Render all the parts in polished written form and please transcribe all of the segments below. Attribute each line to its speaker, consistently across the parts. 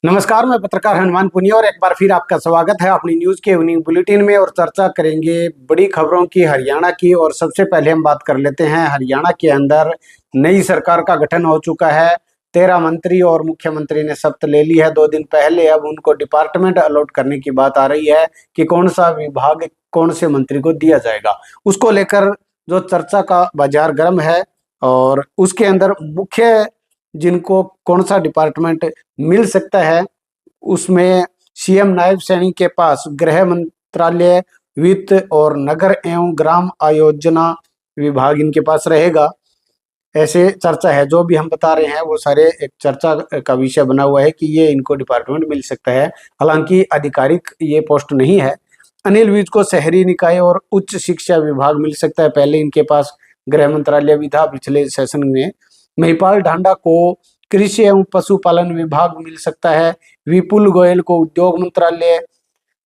Speaker 1: नमस्कार, मैं पत्रकार हनुमान पुनिया और एक बार फिर आपका स्वागत है अपनी न्यूज के इवनिंग बुलेटिन में। और चर्चा करेंगे बड़ी खबरों की, हरियाणा की। और सबसे पहले हम बात कर लेते हैं, हरियाणा के अंदर नई सरकार का गठन हो चुका है। 13 मंत्री और मुख्यमंत्री ने शपथ ले ली है 2 दिन पहले। अब उनको डिपार्टमेंट अलॉट करने की बात आ रही है कि कौन सा विभाग कौन से मंत्री को दिया जाएगा। उसको लेकर जो चर्चा का बाजार गर्म है। और उसके अंदर मुख्य जिनको कौन सा डिपार्टमेंट मिल सकता है, उसमें सीएम नायब सैनी के पास गृह मंत्रालय, वित्त और नगर एवं ग्राम आयोजना विभाग इनके पास रहेगा, ऐसे चर्चा है। जो भी हम बता रहे हैं वो सारे एक चर्चा का विषय बना हुआ है कि ये इनको डिपार्टमेंट मिल सकता है। हालांकि आधिकारिक ये पोस्ट नहीं है। अनिल विज को शहरी निकाय और उच्च शिक्षा विभाग मिल सकता है, पहले इनके पास गृह मंत्रालय भी था पिछले सेशन में। महिपाल ढांडा को कृषि एवं पशुपालन विभाग मिल सकता है। विपुल गोयल को उद्योग मंत्रालय,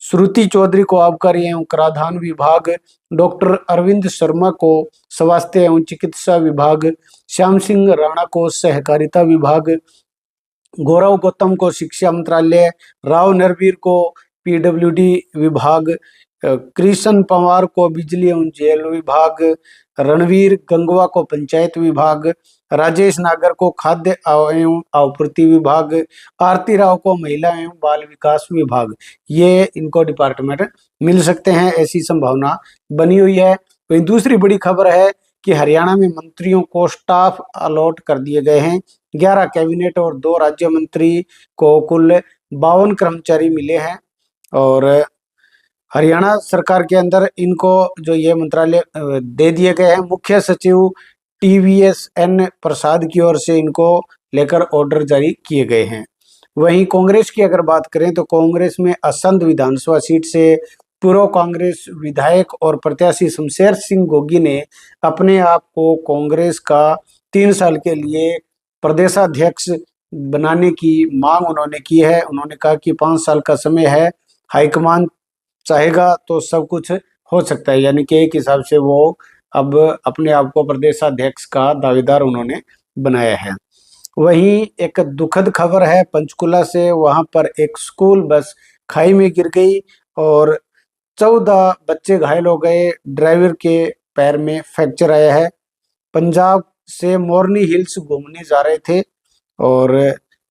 Speaker 1: श्रुति चौधरी को आबकारी एवं कराधान विभाग, डॉक्टर अरविंद शर्मा को स्वास्थ्य एवं चिकित्सा विभाग, श्याम सिंह राणा को सहकारिता विभाग, गौरव गौतम को शिक्षा मंत्रालय, राव नरवीर को पीडब्ल्यूडी विभाग, कृष्ण पंवार को बिजली एवं जेल विभाग, रणवीर गंगवा को पंचायत विभाग, राजेश नागर को खाद्य एवं आपूर्ति विभाग, आरती राव को महिला एवं बाल विकास विभाग, ये इनको डिपार्टमेंट मिल सकते हैं, ऐसी संभावना बनी हुई है। वहीं दूसरी बड़ी खबर है कि हरियाणा में मंत्रियों को स्टाफ अलॉट कर दिए गए हैं। 11 कैबिनेट और 2 राज्य मंत्री को कुल 52 कर्मचारी मिले हैं। और हरियाणा सरकार के अंदर इनको जो ये मंत्रालय दे दिए गए हैं, मुख्य सचिव TVSN प्रसाद की ओर से इनको लेकर ऑर्डर जारी किए गए हैं। वहीं कांग्रेस की अगर बात करें तो कांग्रेस में असंध विधानसभा सीट से पूर्व कांग्रेस विधायक और प्रत्याशी शमशेर सिंह गोगी ने अपने आप को कांग्रेस का 3 साल के लिए प्रदेशाध्यक्ष बनाने की मांग उन्होंने की है। उन्होंने कहा कि 5 साल का समय है, हाईकमान चाहेगा तो सब कुछ हो सकता है। यानी कि एक हिसाब से वो अब अपने आप को प्रदेशाध्यक्ष का दावेदार उन्होंने बनाया है। वहीं एक दुखद खबर है पंचकुला से। वहां पर एक स्कूल बस खाई में गिर गई और 14 बच्चे घायल हो गए। ड्राइवर के पैर में फ्रैक्चर आया है। पंजाब से मोरनी हिल्स घूमने जा रहे थे और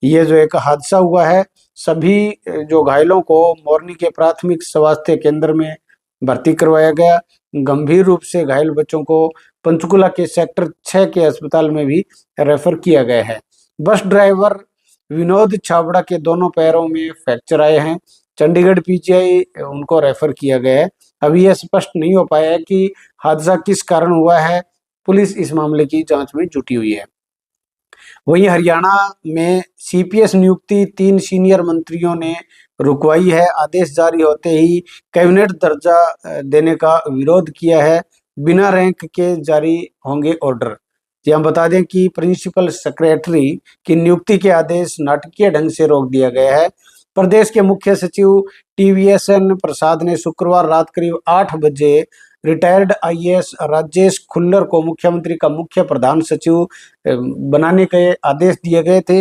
Speaker 1: ये जो एक हादसा हुआ है। सभी जो घायलों को मोरनी के प्राथमिक स्वास्थ्य केंद्र में भर्ती करवाया गया। गंभीर रूप से घायल बच्चों को पंचकुला के सेक्टर 6 के अस्पताल में भी रेफर किया गया है। बस ड्राइवर विनोद छाबड़ा के दोनों पैरों में फ्रैक्चर आए हैं। चंडीगढ़ PGI उनको रेफर किया गया है। अभी यह स्पष्ट नहीं हो पाया है कि हादसा किस कारण हुआ है। पुलिस इस मामले की जांच में जुटी हुई है। वहीं हरियाणा में CPS नियुक्ति 3 सीनियर मंत्रियों ने रुकवाई है। आदेश जारी होते ही कैबिनेट दर्जा देने का विरोध किया है। बिना रैंक के जारी होंगे ऑर्डर। जी हम बता दें कि प्रिंसिपल सेक्रेटरी की नियुक्ति के आदेश नाटकीय ढंग से रोक दिया गया है। प्रदेश के मुख्य सचिव TVSN प्रसाद ने शुक्रवार रात करीब 8 बजे रिटायर्ड IAS राजेश खुल्लर को मुख्यमंत्री का मुख्य प्रधान सचिव बनाने के आदेश दिए गए थे।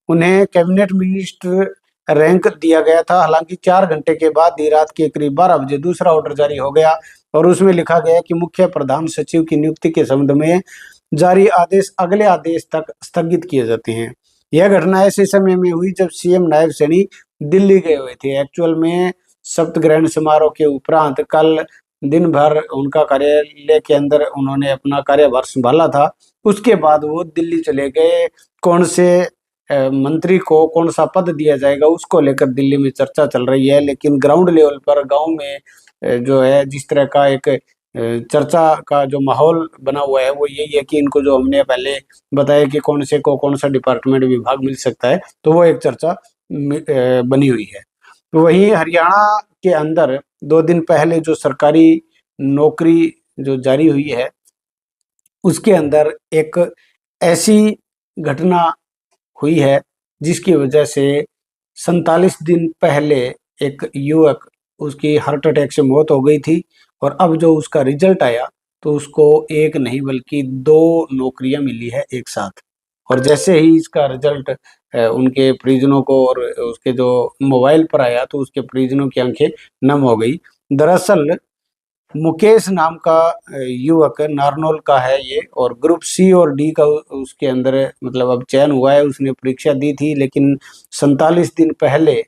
Speaker 1: उन्हें कैबिनेट मिनिस्टर रैंक दिया गया था। हालांकि 4 घंटे के बाद ही रात के करीब 12 बजे दूसरा ऑर्डर जारी हो गया और उसमें लिखा गया कि मुख्य प्रधान सचिव की नियुक्ति के संबंध में जारी आदेश अगले आदेश तक स्थगित किए जाते हैं। यह घटना ऐसे समय में हुई जब CM नायब सैनी दिल्ली गए हुए थे। एक्चुअल में शपथ ग्रहण समारोह के उपरांत कल दिन भर उनका कार्यालय के अंदर उन्होंने अपना कार्यभार संभाला था। उसके बाद वो दिल्ली चले गए। कौन से मंत्री को कौन सा पद दिया जाएगा उसको लेकर दिल्ली में चर्चा चल रही है। लेकिन ग्राउंड लेवल पर गांव में जो है जिस तरह का एक चर्चा का जो माहौल बना हुआ है वो यही है कि इनको जो हमने पहले बताया कि कौन से को कौन सा डिपार्टमेंट विभाग मिल सकता है, तो वो एक चर्चा बनी हुई है। वहीं हरियाणा के अंदर 2 दिन पहले जो सरकारी नौकरी जो जारी हुई है उसके अंदर एक ऐसी घटना हुई है जिसकी वजह से 47 दिन पहले एक युवक उसकी हार्ट अटैक से मौत हो गई थी। और अब जो उसका रिजल्ट आया तो उसको एक नहीं बल्कि 2 नौकरियां मिली है एक साथ। और जैसे ही इसका रिजल्ट उनके परिजनों को और उसके जो मोबाइल पर आया तो उसके परिजनों की आंखें नम हो गई। दरअसल मुकेश नाम का युवक नारनौल का है ये, और ग्रुप सी और डी का उसके अंदर मतलब अब चयन हुआ है। उसने परीक्षा दी थी, लेकिन 47 दिन पहले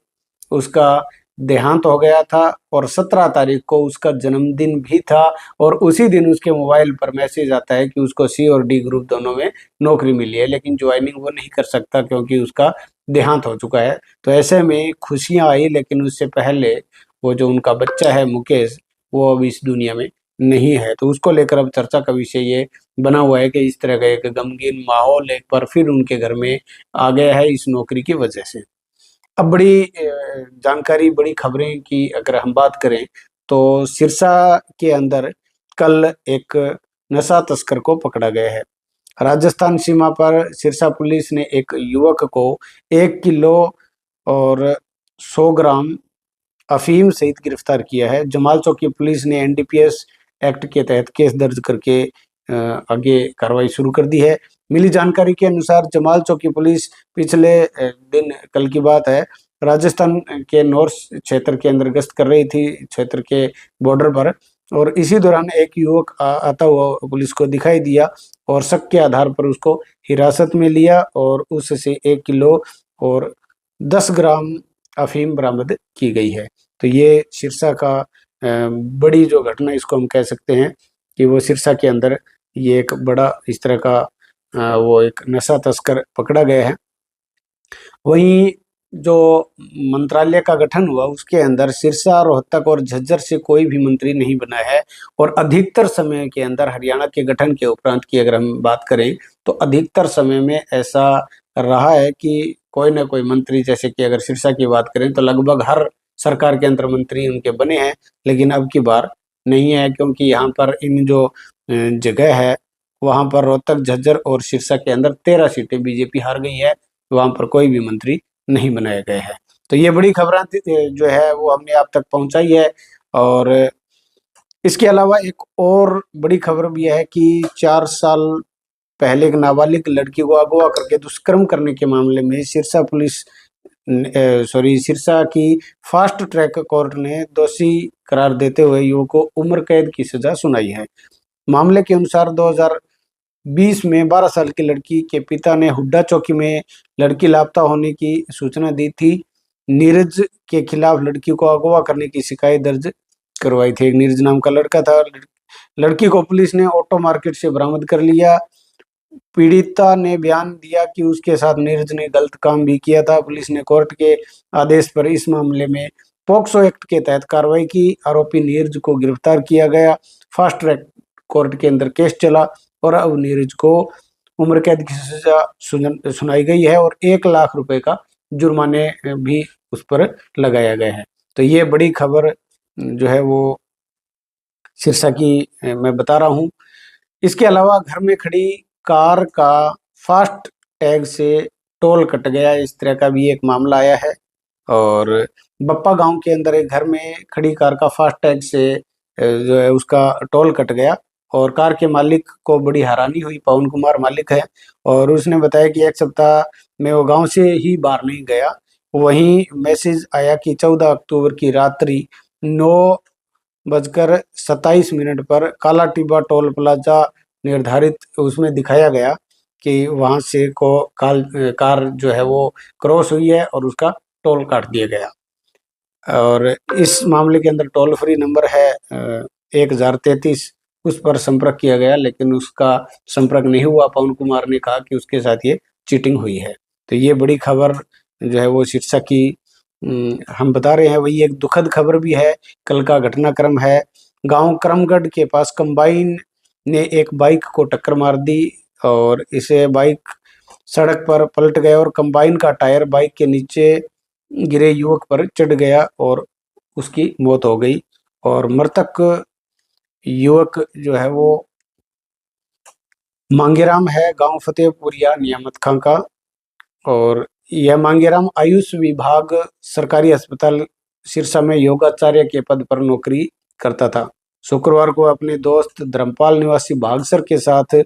Speaker 1: उसका देहांत हो गया था और 17 तारीख को उसका जन्मदिन भी था। और उसी दिन उसके मोबाइल पर मैसेज आता है कि उसको सी और डी ग्रुप दोनों में नौकरी मिली है, लेकिन ज्वाइनिंग वो नहीं कर सकता क्योंकि उसका देहांत हो चुका है। तो ऐसे में खुशियां आई, लेकिन उससे पहले वो जो उनका बच्चा है मुकेश, वो अब इस दुनिया में नहीं है। तो उसको लेकर अब चर्चा का विषय ये बना हुआ है कि इस तरह का एक गमगीन माहौल एक बार फिर उनके घर में आ गया है इस नौकरी की वजह से। अब बड़ी जानकारी, बड़ी खबरें की अगर हम बात करें तो सिरसा के अंदर कल एक नशा तस्कर को पकड़ा गया है। राजस्थान सीमा पर सिरसा पुलिस ने एक युवक को 1 किलो और 100 ग्राम अफीम सहित गिरफ्तार किया है। जमाल चौकी पुलिस ने एनडीपीएस एक्ट के तहत केस दर्ज करके आगे कार्रवाई शुरू कर दी है। मिली जानकारी के अनुसार जमाल चौकी पुलिस पिछले दिन, कल की बात है, राजस्थान के नॉर्थ क्षेत्र के अंदर गश्त कर रही थी, क्षेत्र के बॉर्डर पर, और इसी दौरान एक युवक आता हुआ पुलिस को दिखाई दिया और शक के आधार पर उसको हिरासत में लिया और उससे 1 किलो और 10 ग्राम अफीम बरामद की गई है। तो ये सिरसा का बड़ी जो घटना इसको हम कह सकते हैं कि वो सिरसा के अंदर ये एक बड़ा इस तरह का वो एक नशा तस्कर पकड़ा गया है। वहीं जो मंत्रालय का गठन हुआ उसके अंदर सिरसा, रोहतक और झज्जर से कोई भी मंत्री नहीं बना है। और अधिकतर समय के अंदर हरियाणा के गठन के उपरांत की अगर हम बात करें तो अधिकतर समय में ऐसा रहा है कि कोई ना कोई मंत्री, जैसे कि अगर सिरसा की बात करें तो लगभग हर सरकार के अंदर मंत्री उनके बने हैं, लेकिन अब की बार नहीं है, क्योंकि यहाँ पर इन जो जगह है वहाँ पर रोहतक, झज्जर और सिरसा के अंदर 13 सीटें बीजेपी हार गई है। वहाँ पर कोई भी मंत्री नहीं बनाए गए हैं। तो ये बड़ी खबरें जो है वो हमने आप तक पहुंचाई है। और इसके अलावा एक और बड़ी खबर भी है कि 4 साल पहले एक नाबालिग लड़की को अगवा करके दुष्कर्म करने के मामले में सिरसा पुलिस सिरसा की फास्ट ट्रैक कोर्ट ने दोषी करार देते हुए युवक को उम्र कैद की सजा सुनाई है। मामले के अनुसार 2020 में 12 साल की लड़की के पिता ने हुड्डा चौकी में लड़की लापता होने की सूचना दी थी। नीरज के खिलाफ लड़की को अगवा करने की शिकायत दर्ज करवाई थी। एक नीरज नाम का लड़का था। लड़की को पुलिस ने ऑटो मार्केट से बरामद कर लिया। पीड़िता ने बयान दिया कि उसके साथ नीरज ने गलत काम भी किया था। पुलिस ने कोर्ट के आदेश पर इस मामले में पॉक्सो एक्ट के तहत कार्रवाई की। आरोपी नीरज को गिरफ्तार किया गया। फास्ट ट्रैक कोर्ट के अंदर केस चला और अब नीरज को उम्र कैद की सजा सुनाई गई है और 1 लाख रुपए का जुर्माने भी उस पर लगाया गया है। तो ये बड़ी खबर जो है वो सिरसा की मैं बता रहा हूँ। इसके अलावा घर में खड़ी कार का फास्ट टैग से टोल कट गया, इस तरह का भी एक मामला आया है। और बप्पा गांव के अंदर एक घर में खड़ी कार का फास्ट टैग से जो है उसका टोल कट गया और कार के मालिक को बड़ी हैरानी हुई। पवन कुमार मालिक है और उसने बताया कि 1 सप्ताह में वो गांव से ही बाहर नहीं गया। वहीं मैसेज आया कि 14 अक्टूबर की रात्रि 9:27 पर काला टिब्बा टोल प्लाजा निर्धारित उसमें दिखाया गया कि वहां से कार जो है वो क्रॉस हुई है और उसका टोल काट दिया गया। और इस मामले के अंदर टोल फ्री नंबर है 1033, उस पर संपर्क किया गया, लेकिन उसका संपर्क नहीं हुआ। पवन कुमार ने कहा कि उसके साथ ये चीटिंग हुई है। तो ये बड़ी खबर जो है वो शीर्षक की हम बता रहे हैं। वही एक दुखद खबर भी है, कल का घटनाक्रम है। गांव करमगढ़ के पास कंबाइन ने एक बाइक को टक्कर मार दी और इसे बाइक सड़क पर पलट गया और कंबाइन का टायर बाइक के नीचे गिरे युवक पर चढ़ गया और उसकी मौत हो गई। और मृतक युवक जो है वो मांगेराम है, गांव फतेहपुरिया नियामत खां का। और यह मांगेराम आयुष विभाग सरकारी अस्पताल सिरसा में योगाचार्य के पद पर नौकरी करता था। शुक्रवार को अपने दोस्त धर्मपाल निवासी भागसर के साथ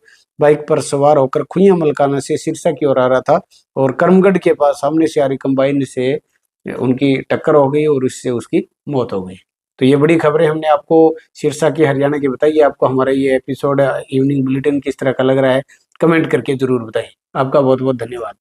Speaker 1: बाइक पर सवार होकर खुइयां मलकाना से सिरसा की ओर आ रहा था और करमगढ़ के पास सामने से आ रही कंबाइन से उनकी टक्कर हो गई और उससे उसकी मौत हो गई। तो ये बड़ी खबरें हमने आपको सिरसा की हरियाणा की बताई। आपको हमारा ये एपिसोड इवनिंग बुलेटिन किस तरह का लग रहा है कमेंट करके जरूर बताइए। आपका बहुत बहुत धन्यवाद।